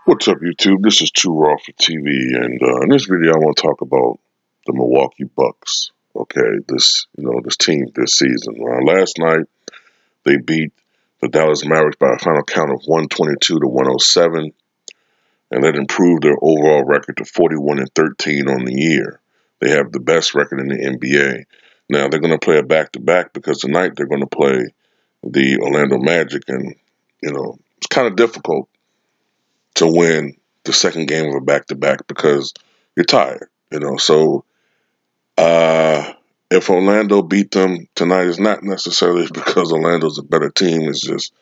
What's up, YouTube? This is Too Raw for TV, and in this video, I want to talk about the Milwaukee Bucks. Okay, this team this season. Last night they beat the Dallas Mavericks by a final count of 122 to 107, and that improved their overall record to 41-13 on the year. They have the best record in the NBA. Now they're going to play a back-to-back because tonight they're going to play the Orlando Magic, and it's kind of difficult to win the second game of a back-to-back because you're tired, So if Orlando beat them tonight, it's not necessarily because Orlando's a better team. It's just,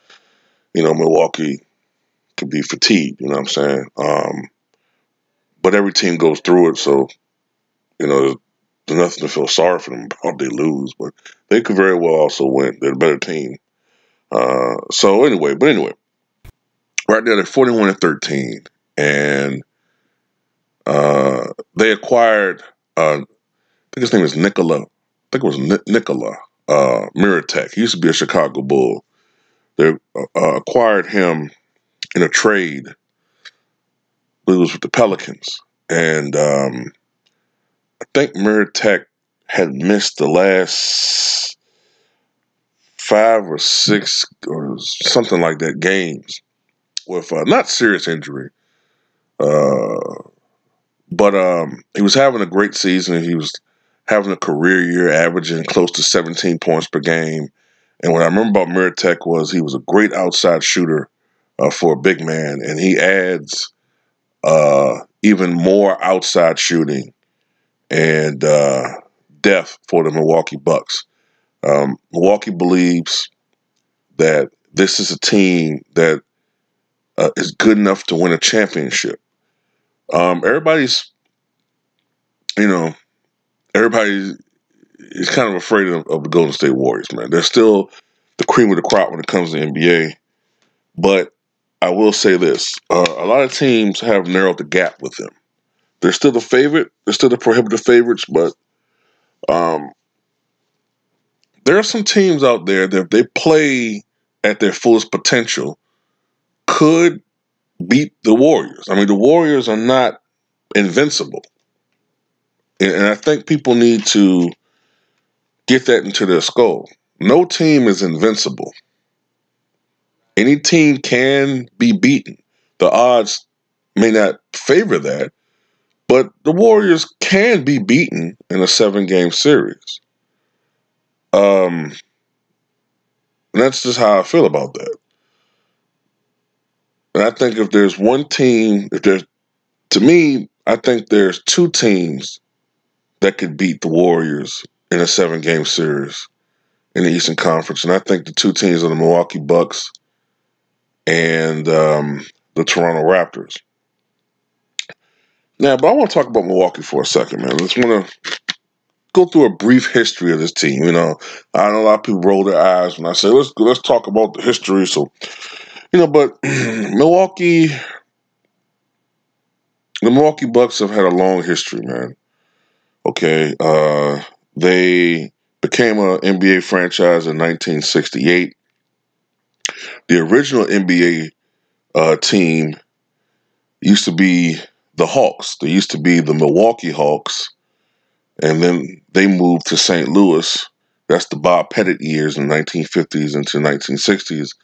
Milwaukee could be fatigued, you know what I'm saying? But every team goes through it, so, there's nothing to feel sorry for them about they lose. But they could very well also win. They're a better team. Anyway, right now they're 41-13. And they acquired, I think his name is Nikola. I think it was Nikola Mirotic. He used to be a Chicago Bull. They acquired him in a trade. It was with the Pelicans. And I think Mirotic had missed the last 5 or 6 or something like that games with not serious injury. But he was having a great season. He was having a career year, averaging close to 17 points per game. And what I remember about Mirotic was he was a great outside shooter for a big man, and he adds even more outside shooting and depth for the Milwaukee Bucks. Milwaukee believes that this is a team that is good enough to win a championship. Everybody's is kind of afraid of the Golden State Warriors, man. They're still the cream of the crop when it comes to the NBA. But I will say this. A lot of teams have narrowed the gap with them. They're still the favorite. They're still the prohibitive favorites, but there are some teams out there that if they play at their fullest potential could beat the Warriors. I mean, the Warriors are not invincible. And I think people need to get that into their skull. No team is invincible. Any team can be beaten. The odds may not favor that, but the Warriors can be beaten in a 7-game series. And that's just how I feel about that. And I think if there's one team, to me, I think there's 2 teams that could beat the Warriors in a 7-game series in the Eastern Conference. And I think the 2 teams are the Milwaukee Bucks and the Toronto Raptors. Now, but I want to talk about Milwaukee for a second, man. I just want to go through a brief history of this team. I know a lot of people roll their eyes when I say, let's talk about the history. So, but the Milwaukee Bucks have had a long history, man. Okay, they became an NBA franchise in 1968. The original NBA team used to be the Hawks. They used to be the Milwaukee Hawks, and then they moved to St. Louis. That's the Bob Pettit years in the 1950s into 1960s.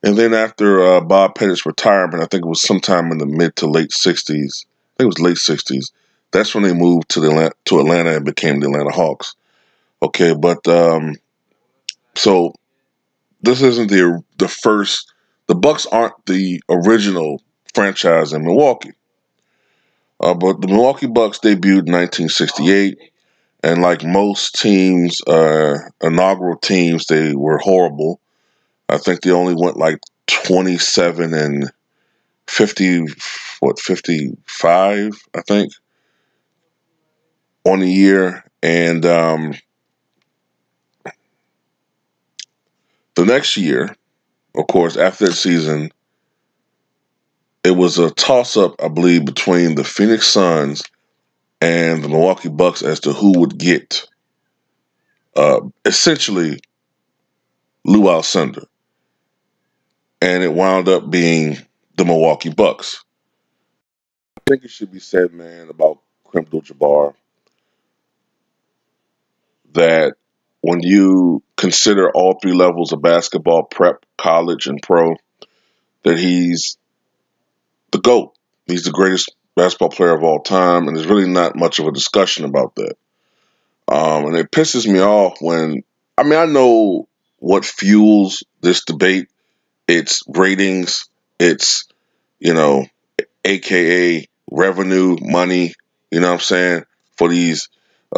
And then after Bob Pettit's retirement, I think it was sometime in the mid to late 60s. I think it was late 60s. That's when they moved to Atlanta and became the Atlanta Hawks. Okay, but so this isn't the first. The Bucks aren't the original franchise in Milwaukee. But the Milwaukee Bucks debuted in 1968, and like most teams, inaugural teams, they were horrible. I think they only went like 27 and 55, I think, on the year. And the next year, of course, after that season, it was a toss-up, I believe, between the Phoenix Suns and the Milwaukee Bucks as to who would get essentially Lou Alcindor. And it wound up being the Milwaukee Bucks. I think it should be said, man, about Kareem Abdul-Jabbar that when you consider all three levels of basketball, prep, college, and pro, that he's the GOAT. He's the greatest basketball player of all time, and there's really not much of a discussion about that. And it pisses me off when, I know what fuels this debate. It's ratings, it's, you know, AKA revenue, money, you know what I'm saying, for these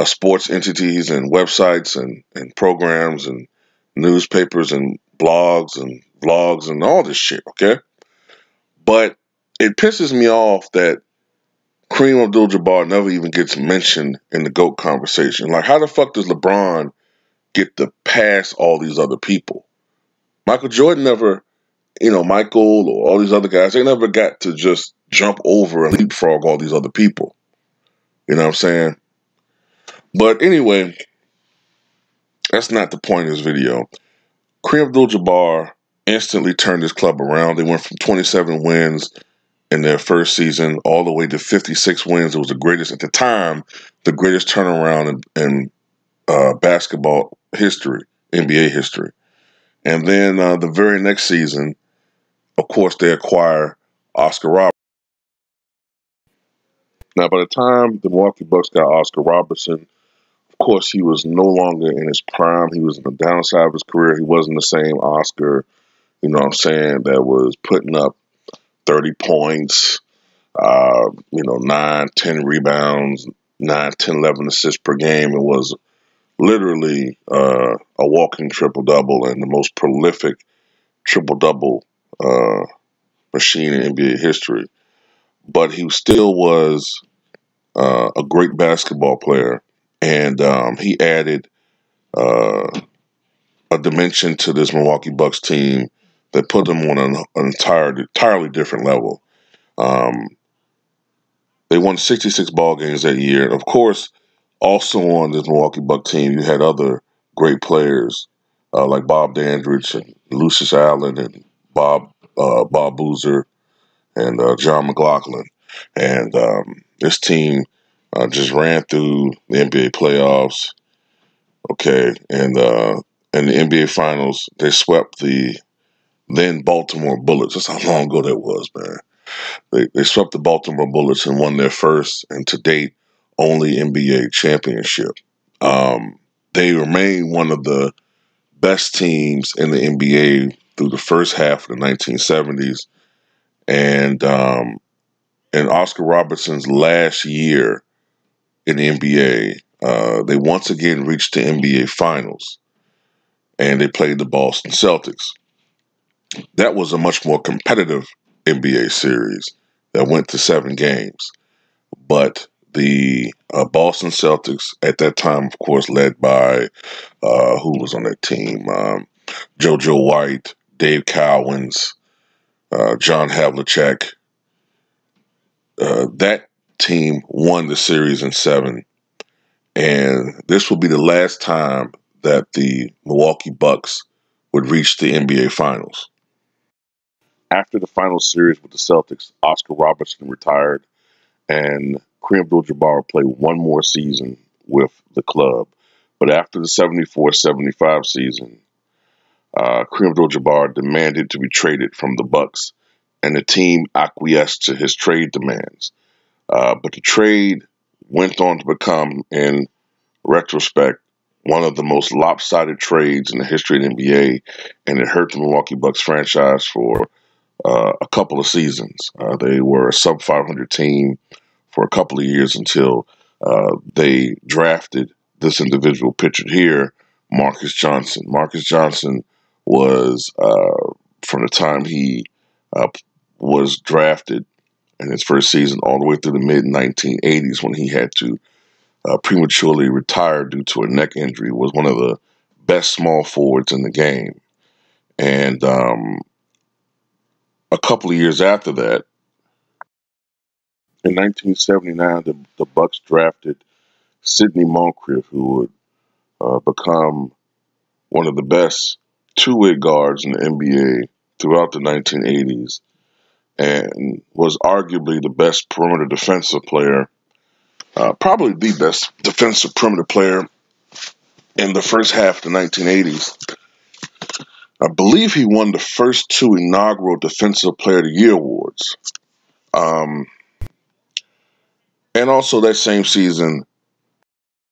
sports entities and websites and programs and newspapers and blogs and vlogs and all this shit, okay? But it pisses me off that Kareem Abdul-Jabbar never even gets mentioned in the GOAT conversation. Like, how the fuck does LeBron get to pass all these other people? Michael Jordan never, Michael or all these other guys, they never got to just jump over and leapfrog all these other people. You know what I'm saying? But anyway, that's not the point of this video. Kareem Abdul-Jabbar instantly turned his club around. They went from 27 wins in their first season all the way to 56 wins. It was the greatest at the time, the greatest turnaround in basketball history, NBA history. And then the very next season, of course, they acquire Oscar Robertson. Now, by the time the Milwaukee Bucks got Oscar Robertson, of course, he was no longer in his prime. He was in the downside of his career. He wasn't the same Oscar, you know what I'm saying, that was putting up 30 points, 9, 10 rebounds, 9, 10, 11 assists per game. It was literally a walking triple-double and the most prolific triple-double machine in NBA history. But he still was a great basketball player, and he added a dimension to this Milwaukee Bucks team that put them on an entirely different level. They won 66 ball games that year. Of course, also on this Milwaukee Bucks team, you had other great players like Bob Dandridge and Lucius Allen and Bob Boozer and John McLaughlin. And this team just ran through the NBA playoffs. Okay, and in the NBA Finals, they swept the then Baltimore Bullets. That's how long ago that was, man. They swept the Baltimore Bullets and won their first and to date only NBA championship. They remain one of the best teams in the NBA through the first half of the 1970s, and in Oscar Robertson's last year in the NBA, they once again reached the NBA Finals, and they played the Boston Celtics. That was a much more competitive NBA series that went to 7 games. But the Boston Celtics at that time, of course, led by who was on that team? JoJo White, Dave Cowens, John Havlicek. That team won the series in 7. And this will be the last time that the Milwaukee Bucks would reach the NBA Finals. After the final series with the Celtics, Oscar Robertson retired, and Kareem Abdul-Jabbar played one more season with the club. But after the 74-75 season, Kareem Abdul-Jabbar demanded to be traded from the Bucks, and the team acquiesced to his trade demands. But the trade went on to become, in retrospect, one of the most lopsided trades in the history of the NBA, and it hurt the Milwaukee Bucks franchise for a couple of seasons. They were a sub 500 team for a couple of years until they drafted this individual pictured here, Marcus Johnson. Marcus Johnson was, from the time he was drafted in his first season all the way through the mid 1980s, when he had to prematurely retire due to a neck injury, was one of the best small forwards in the game. And a couple of years after that, in 1979, the Bucks drafted Sidney Moncrief, who would become one of the best two-way guards in the NBA throughout the 1980s. and was arguably the best perimeter defensive player, probably the best defensive perimeter player in the first half of the 1980s. I believe he won the first two inaugural Defensive Player of the Year awards. Um, and also that same season,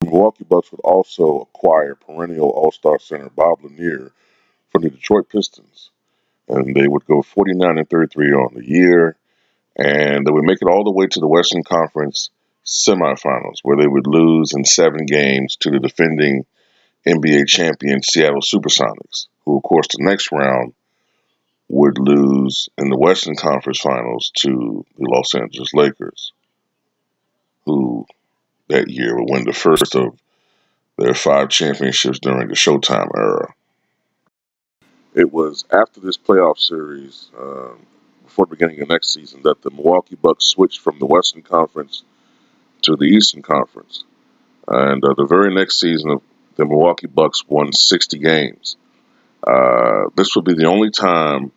the Milwaukee Bucks would also acquire perennial All-Star center Bob Lanier from the Detroit Pistons. And they would go 49-33 on the year, and they would make it all the way to the Western Conference semifinals, where they would lose in 7 games to the defending NBA champion Seattle Supersonics, who, of course, the next round would lose in the Western Conference Finals to the Los Angeles Lakers, who that year would win the first of their 5 championships during the Showtime era. It was after this playoff series, before the beginning of next season, that the Milwaukee Bucks switched from the Western Conference to the Eastern Conference. And the very next season, the Milwaukee Bucks won 60 games. This would be the only time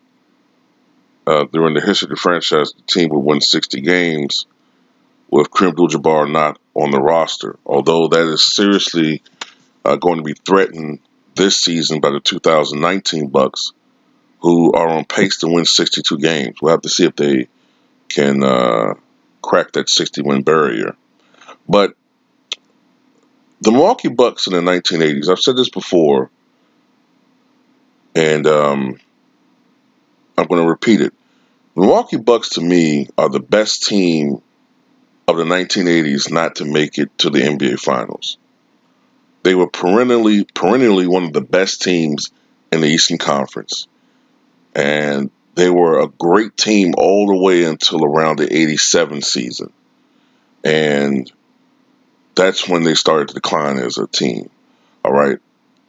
during the history of the franchise the team would win 60 games with Kareem Abdul-Jabbar not on the roster, although that is seriously going to be threatened this season by the 2019 Bucks, who are on pace to win 62 games. We'll have to see if they can crack that 60-win barrier. But the Milwaukee Bucks in the 1980s, I've said this before, and I'm going to repeat it. The Milwaukee Bucks, to me, are the best team of the 1980s not to make it to the NBA Finals. They were perennially one of the best teams in the Eastern Conference. And they were a great team all the way until around the 87 season. And that's when they started to decline as a team. All right.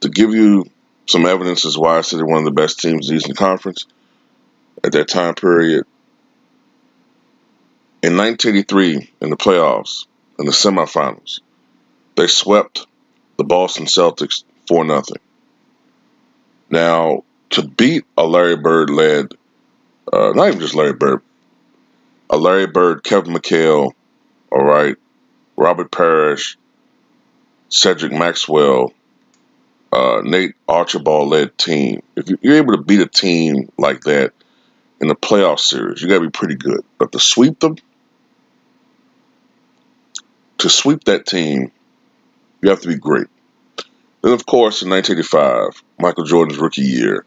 To give you some evidence as why I said they're one of the best teams in the Eastern Conference at that time period, in 1983, in the playoffs, in the semifinals, they swept the Boston Celtics 4-0. Now, to beat a Larry Bird-led, not even just Larry Bird, a Larry Bird, Kevin McHale, all right, Robert Parrish, Cedric Maxwell, Nate Archibald-led team. If you're able to beat a team like that in the playoff series, you got to be pretty good. But to sweep that team, you have to be great. Then, of course, in 1985, Michael Jordan's rookie year,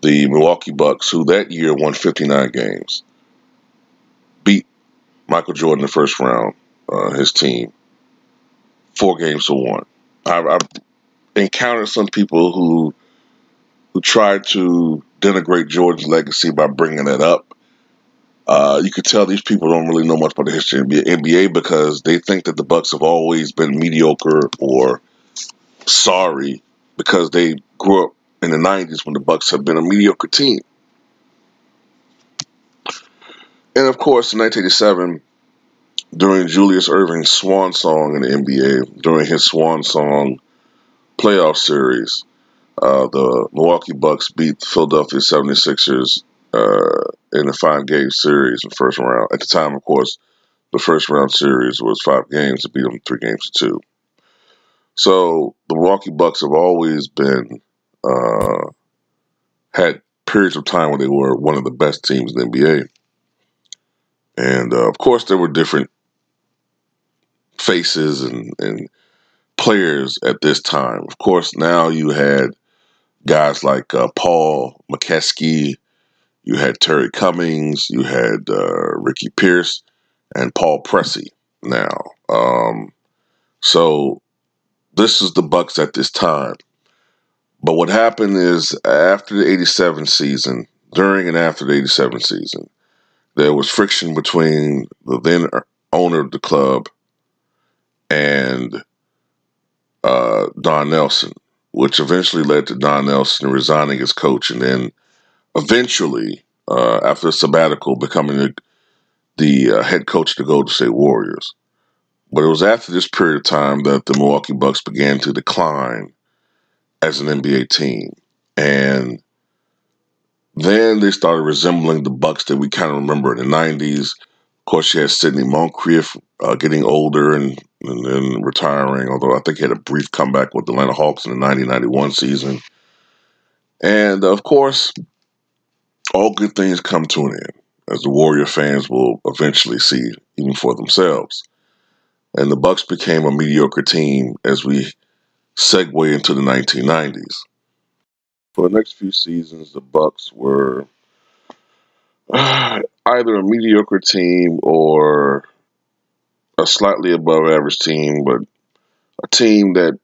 the Milwaukee Bucks, who that year won 59 games, beat Michael Jordan in the first round, his team, 4-1. I've encountered some people who tried to denigrate Jordan's legacy by bringing that up. You could tell these people don't really know much about the history of the NBA because they think that the Bucks have always been mediocre or sorry because they grew up in the 90s when the Bucks have been a mediocre team. And of course, in 1987, during Julius Erving's swan song in the NBA, during his swan song playoff series, the Milwaukee Bucks beat the Philadelphia 76ers in a 5-game series in the first round. At the time, of course, the first round series was 5 games to beat them 3-2. So the Milwaukee Bucks have always been had periods of time where they were one of the best teams in the NBA. And of course, there were different faces and players at this time. Of course, now you had guys like Paul McKeskey, you had Terry Cummings, you had Ricky Pierce, and Paul Pressey now. So this is the Bucks at this time. But what happened is after the 87 season, during and after the 87 season, there was friction between the then owner of the club and Don Nelson, which eventually led to Don Nelson resigning as coach and then eventually, after a sabbatical, becoming the head coach of the Golden State Warriors. But it was after this period of time that the Milwaukee Bucks began to decline as an NBA team. And Then they started resembling the Bucks that we kind of remember in the '90s. Of course, you had Sidney Moncrief getting older and then retiring, although I think he had a brief comeback with the Atlanta Hawks in the 1991 season. And of course, all good things come to an end, as the Warrior fans will eventually see, even for themselves. And the Bucks became a mediocre team as we segue into the 1990s. For the next few seasons, the Bucks were either a mediocre team or a slightly above average team, but a team that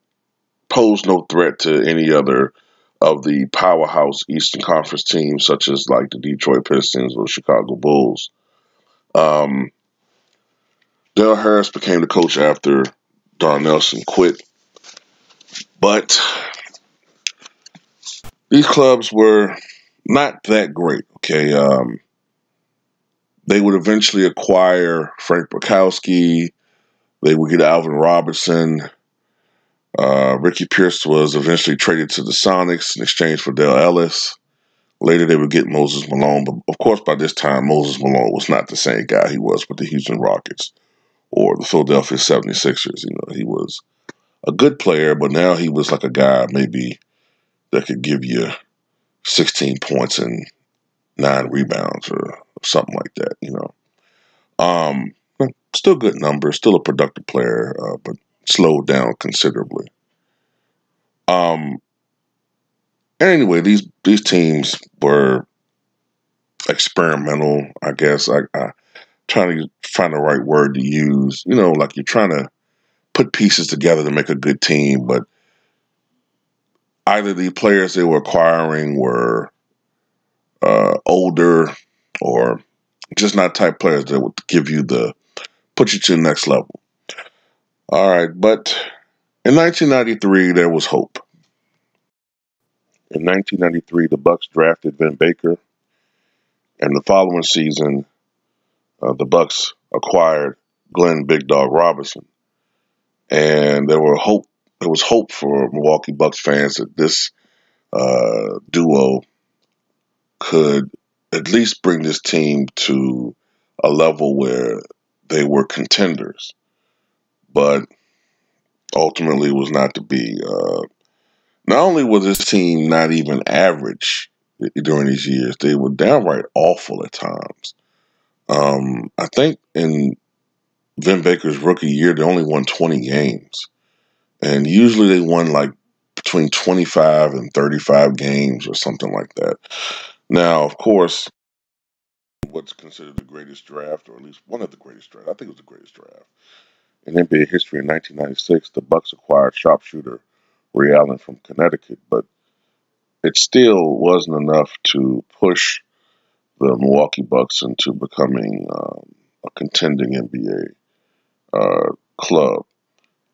posed no threat to any other of the powerhouse Eastern Conference teams, such as like the Detroit Pistons or Chicago Bulls. Um, Dale Harris became the coach after Don Nelson quit, but these clubs were not that great. Okay, they would eventually acquire Frank Bukowski. They would get Alvin Robertson. Ricky Pierce was eventually traded to the Sonics in exchange for Dale Ellis. Later, they would get Moses Malone, but of course, by this time, Moses Malone was not the same guy he was with the Houston Rockets or the Philadelphia 76ers. You know, he was a good player, but now he was like a guy maybe that could give you 16 points and 9 rebounds or something like that. Um, still good numbers, still a productive player, but slowed down considerably. Um, anyway, these teams were experimental, I guess. I trying to find the right word to use. You know, like you're trying to put pieces together to make a good team, but either the players they were acquiring were older or just not type players that would give you the put you to the next level. All right, but in 1993 there was hope. In 1993, the Bucks drafted Vin Baker, and the following season, the Bucks acquired Glenn Big Dog Robinson, and There was hope for Milwaukee Bucks fans that this duo could at least bring this team to a level where they were contenders, but ultimately was not to be. Not only was this team not even average during these years, they were downright awful at times. I think in Vin Baker's rookie year, they only won 20 games. And usually they won like between 25 and 35 games or something like that. Now, of course, what's considered the greatest draft, or at least one of the greatest drafts, I think it was the greatest draft, in NBA history in 1996, the Bucks acquired sharpshooter Ray Allen from Connecticut, but it still wasn't enough to push the Milwaukee Bucks into becoming a contending NBA club.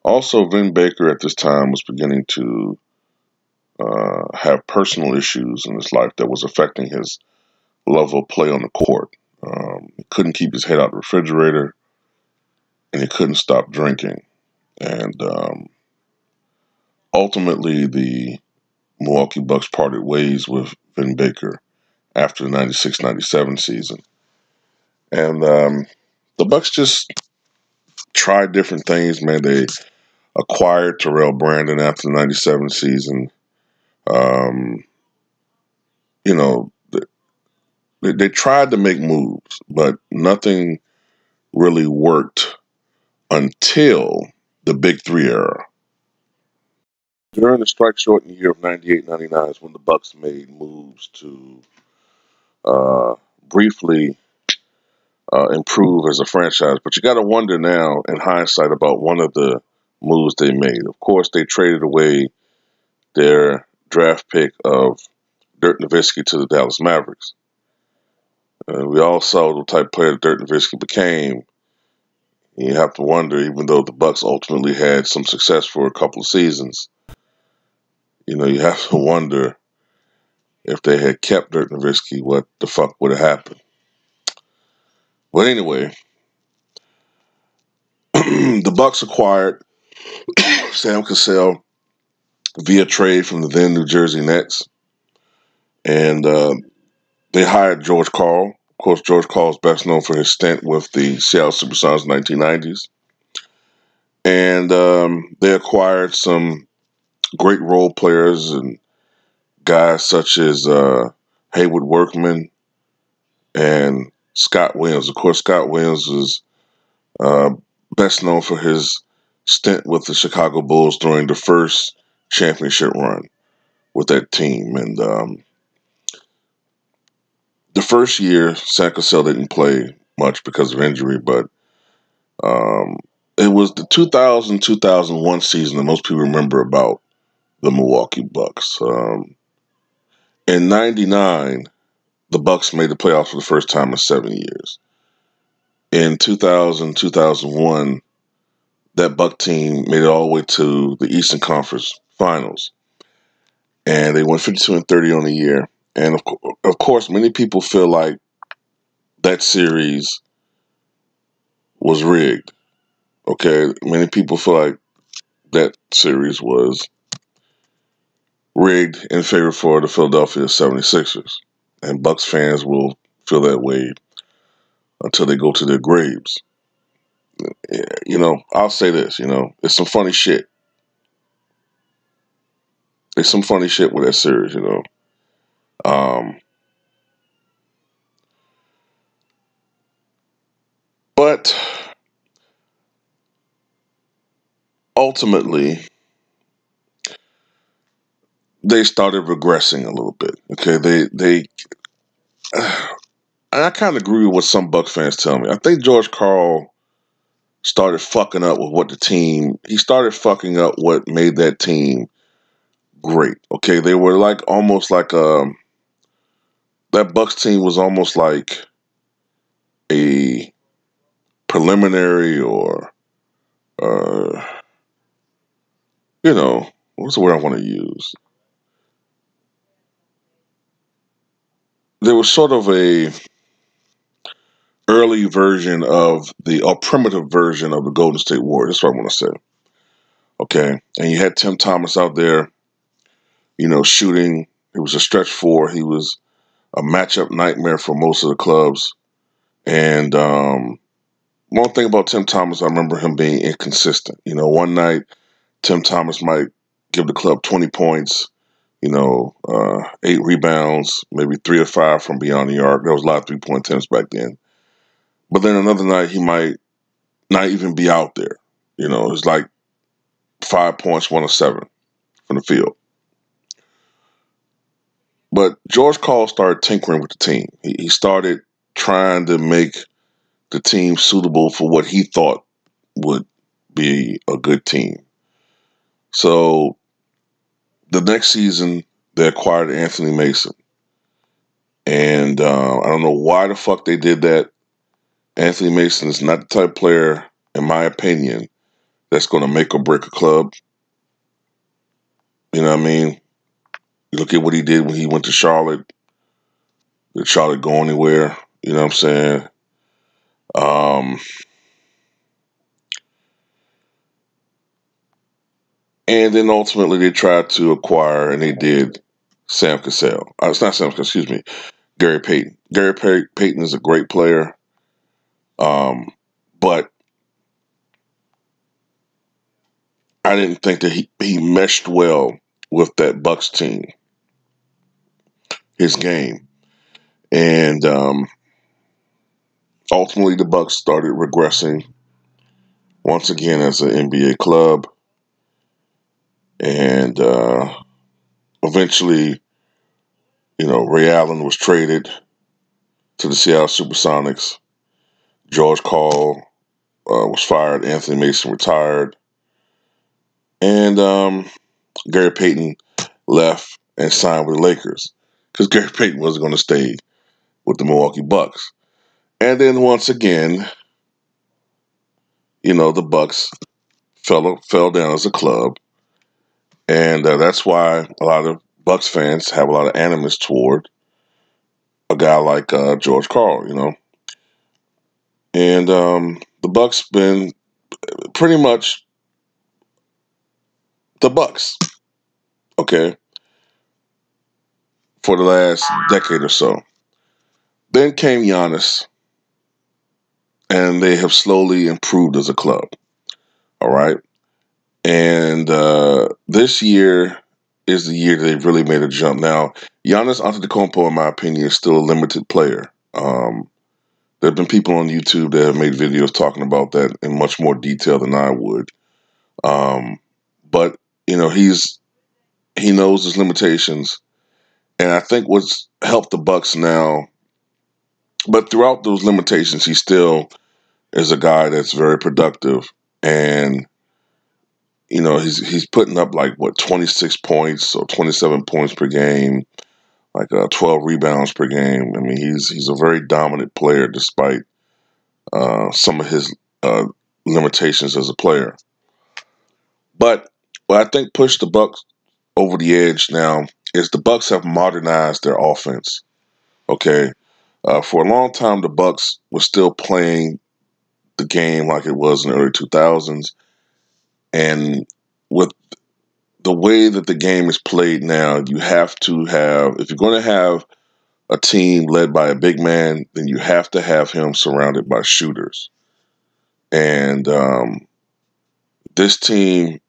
Also, Vin Baker at this time was beginning to have personal issues in his life that was affecting his level of play on the court. He couldn't keep his head out the refrigerator, and he couldn't stop drinking. And ultimately, the Milwaukee Bucks parted ways with Vin Baker after the 96-97 season. And the Bucks just tried different things, man. They acquired Terrell Brandon after the 97 season. Um, you know, they tried to make moves, but nothing really worked until the Big Three era. During the strike shortened year of 98-99 is when the Bucks made moves to briefly improve as a franchise. But you got to wonder now, in hindsight, about one of the moves they made. Of course, they traded away their draft pick of Dirk Nowitzki to the Dallas Mavericks. We all saw the type of player Dirk Nowitzki became. You have to wonder, even though the Bucks ultimately had some success for a couple of seasons, you have to wonder if they had kept Dirk Nowitzki, what the fuck would have happened. But anyway, the Bucks acquired Sam Cassell via trade from the then New Jersey Nets, and they hired George Karl. Of course, George Karl is best known for his stint with the Seattle Supersonics in the 1990s. And they acquired some great role players and guys such as Haywood Workman and Scott Williams. Of course, Scott Williams is uh, best known for his stint with the Chicago Bulls during the first championship run with that team. And the first year, Sam Cassell didn't play much because of injury, but um, it was the 2000-2001 season that most people remember about the Milwaukee Bucks. In '99, the Bucks made the playoffs for the first time in 7 years. In 2000-2001, that Buck team made it all the way to the Eastern Conference Finals, and they went 52-30 on the year. And of course, many people feel like that series was rigged. Okay, many people feel like that series was rigged in favor for the Philadelphia 76ers. And Bucks fans will feel that way until they go to their graves. I'll say this, it's some funny shit. There's some funny shit with that series. Um, but ultimately, they started regressing a little bit. Okay, and I kind of agree with what some Bucks fans tell me. I think George Karl started fucking up with what the team. He started fucking up what made that team great. Okay, they were like almost like that Bucks team was almost like a preliminary or uh, what's the word I want to use? There was sort of a early version of or primitive version of the Golden State Warriors. That's what I want to say. Okay, and you had Tim Thomas out there, shooting. He was a stretch four. He was a matchup nightmare for most of the clubs. And one thing about Tim Thomas, I remember him being inconsistent. One night Tim Thomas might give the club 20 points, 8 rebounds, maybe 3 or 5 from beyond the arc. There was a lot of 3-point attempts back then. But then another night he might not even be out there. It's like 5 points, 1 of 7 from the field. But George Karl started tinkering with the team. He started trying to make the team suitable for what he thought would be a good team. So the next season, they acquired Anthony Mason. And I don't know why the fuck they did that. Anthony Mason is not the type of player, in my opinion, that's going to make or break a club. You know what I mean? You look at what he did when he went to Charlotte. Did Charlotte go anywhere? You know what I'm saying? Um, and then ultimately they tried to acquire, and they did, Sam Cassell. It's not Sam Cassell, excuse me, Gary Payton. Payton is a great player, but I didn't think that he meshed well with that Bucks team, his game. And ultimately the Bucks started regressing once again as an NBA club. And eventually, Ray Allen was traded to the Seattle Supersonics. George Karl was fired. Anthony Mason retired. And Gary Payton left and signed with the Lakers because Gary Payton wasn't going to stay with the Milwaukee Bucks. And then once again, the Bucks fell down as a club, and that's why a lot of Bucks fans have a lot of animus toward a guy like George Karl. And the Bucks been pretty much the Bucks, okay, for the last decade or so. Then came Giannis, and they have slowly improved as a club. All right. And this year is the year they've really made a jump. Now, Giannis Antetokounmpo, in my opinion, is still a limited player. There have been people on YouTube that have made videos talking about that in much more detail than I would. Um, but he knows his limitations, and I think what's helped the Bucks now. But throughout those limitations, he still is a guy that's very productive, and he's putting up like what 26 points or 27 points per game, like 12 rebounds per game. I mean, he's a very dominant player despite some of his limitations as a player. But what I think pushed the Bucks over the edge now is the Bucks have modernized their offense. Okay, for a long time the Bucks were still playing the game like it was in the early 2000s, and with the way that the game is played now, you have to have, if you're going to have a team led by a big man, then you have to have him surrounded by shooters. And this team,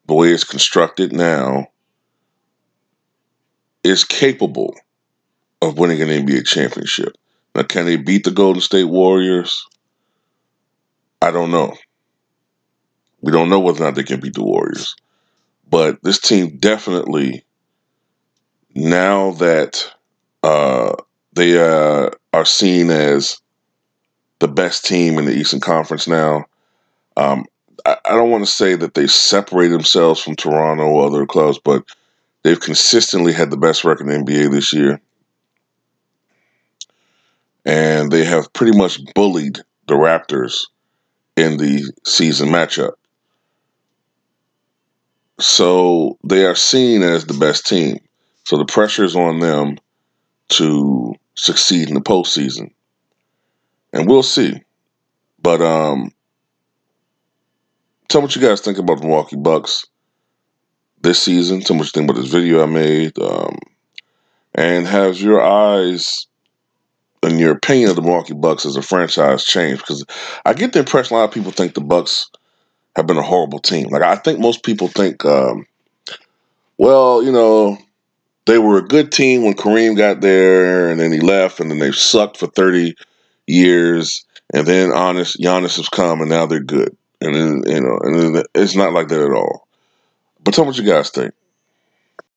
the way it's constructed now, is capable of winning an NBA championship. Now, can they beat the Golden State Warriors? I don't know. We don't know whether or not they can beat the Warriors. But this team definitely, now that they are seen as the best team in the Eastern Conference now, I don't want to say that they separate themselves from Toronto or other clubs, but they've consistently had the best record in the NBA this year. And they have pretty much bullied the Raptors in the season matchup. So they are seen as the best team. So the pressure is on them to succeed in the postseason. And we'll see. But tell me what you guys think about the Milwaukee Bucks this season. Tell me what you think about this video I made. And has your eyes and your opinion of the Milwaukee Bucks as a franchise changed? Because I get the impression a lot of people think the Bucks have been a horrible team. Like, I think most people think, they were a good team when Kareem got there, and then he left, and then they've sucked for 30 years, and then Giannis has come, and now they're good. And then, and then it's not like that at all. But tell me what you guys think.